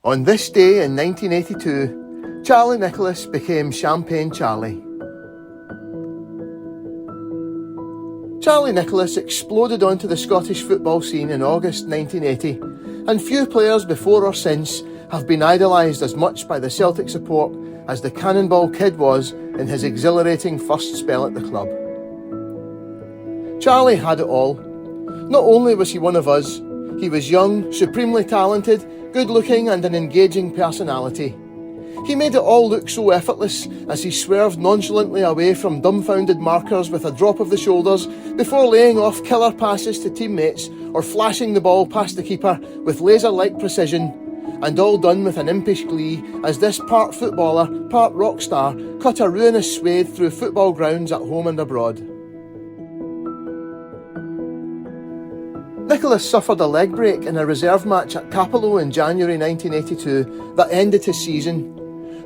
On this day in 1982, Charlie Nicholas became Champagne Charlie. Charlie Nicholas exploded onto the Scottish football scene in August 1980, and few players before or since have been idolised as much by the Celtic support as the Cannonball Kid was in his exhilarating first spell at the club. Charlie had it all. Not only was he one of us, he was young, supremely talented, good-looking and an engaging personality. He made it all look so effortless as he swerved nonchalantly away from dumbfounded markers with a drop of the shoulders before laying off killer passes to teammates or flashing the ball past the keeper with laser-like precision, and all done with an impish glee as this part footballer, part rock star cut a ruinous swathe through football grounds at home and abroad. Nicholas suffered a leg break in a reserve match at Capello in January 1982 that ended his season,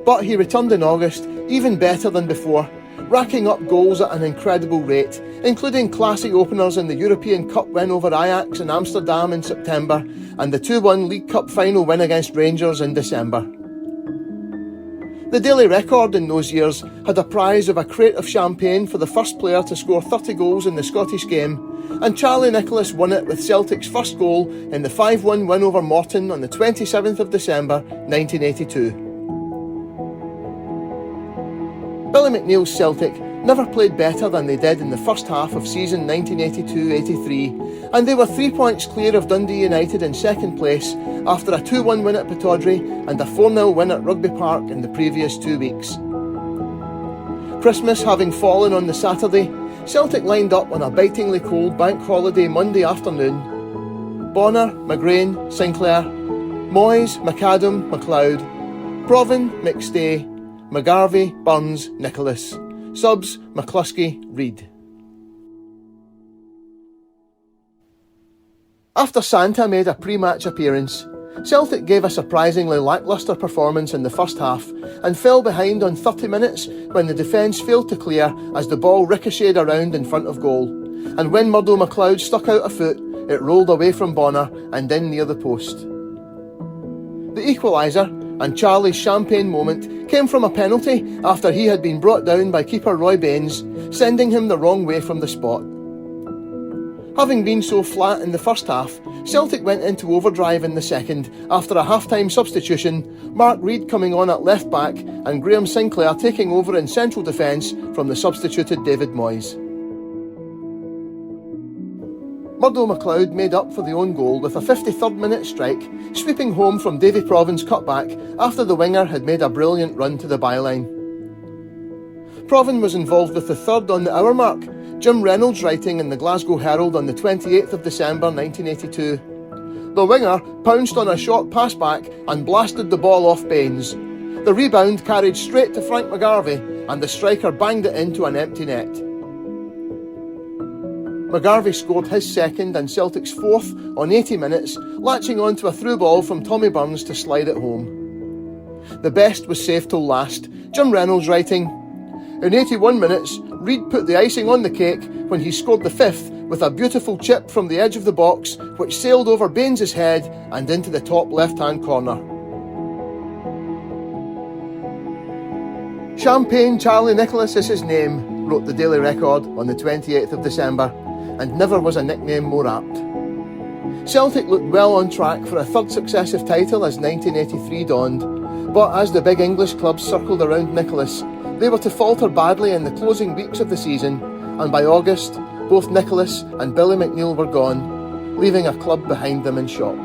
but he returned in August even better than before, racking up goals at an incredible rate, including classy openers in the European Cup win over Ajax in Amsterdam in September and the 2-1 League Cup final win against Rangers in December. The Daily Record in those years had a prize of a crate of champagne for the first player to score 30 goals in the Scottish game, and Charlie Nicholas won it with Celtic's first goal in the 5-1 win over Morton on the 27th of December 1982. Billy McNeill's Celtic never played better than they did in the first half of season 1982-83, and they were 3 points clear of Dundee United in second place after a 2-1 win at Pittodrie and a 4-0 win at Rugby Park in the previous 2 weeks. Christmas having fallen on the Saturday, Celtic lined up on a bitingly cold bank holiday Monday afternoon. Bonner, McGrain, Sinclair, Moyes, McAdam, McLeod, Provan, McStay, McGarvey, Burns, Nicholas. Subs, McCluskey, Reid. After Santa made a pre-match appearance, Celtic gave a surprisingly lacklustre performance in the first half and fell behind on 30 minutes when the defence failed to clear as the ball ricocheted around in front of goal, and when Murdo McLeod stuck out a foot, it rolled away from Bonner and in near the post. The equaliser, and Charlie's champagne moment, came from a penalty after he had been brought down by keeper Roy Baines, sending him the wrong way from the spot. Having been so flat in the first half, Celtic went into overdrive in the second after a half-time substitution, Mark Reid coming on at left back and Graham Sinclair taking over in central defence from the substituted David Moyes. Murdo McLeod made up for the own goal with a 53rd minute strike, sweeping home from Davy Provan's cutback after the winger had made a brilliant run to the byline. Provan was involved with the third on the hour mark, Jim Reynolds writing in the Glasgow Herald on the 28th of December 1982. The winger pounced on a short pass back and blasted the ball off Baines. The rebound carried straight to Frank McGarvey and the striker banged it into an empty net. McGarvey scored his second and Celtic's fourth on 80 minutes, latching onto a through ball from Tommy Burns to slide it home. The best was saved till last, Jim Reynolds writing, "In 81 minutes, Reid put the icing on the cake when he scored the fifth with a beautiful chip from the edge of the box which sailed over Baines' head and into the top left-hand corner." Champagne Charlie Nicholas is his name, wrote the Daily Record on the 28th of December, and never was a nickname more apt. Celtic looked well on track for a third successive title as 1983 dawned, but as the big English clubs circled around Nicholas, they were to falter badly in the closing weeks of the season, and by August, both Nicholas and Billy McNeill were gone, leaving a club behind them in shock.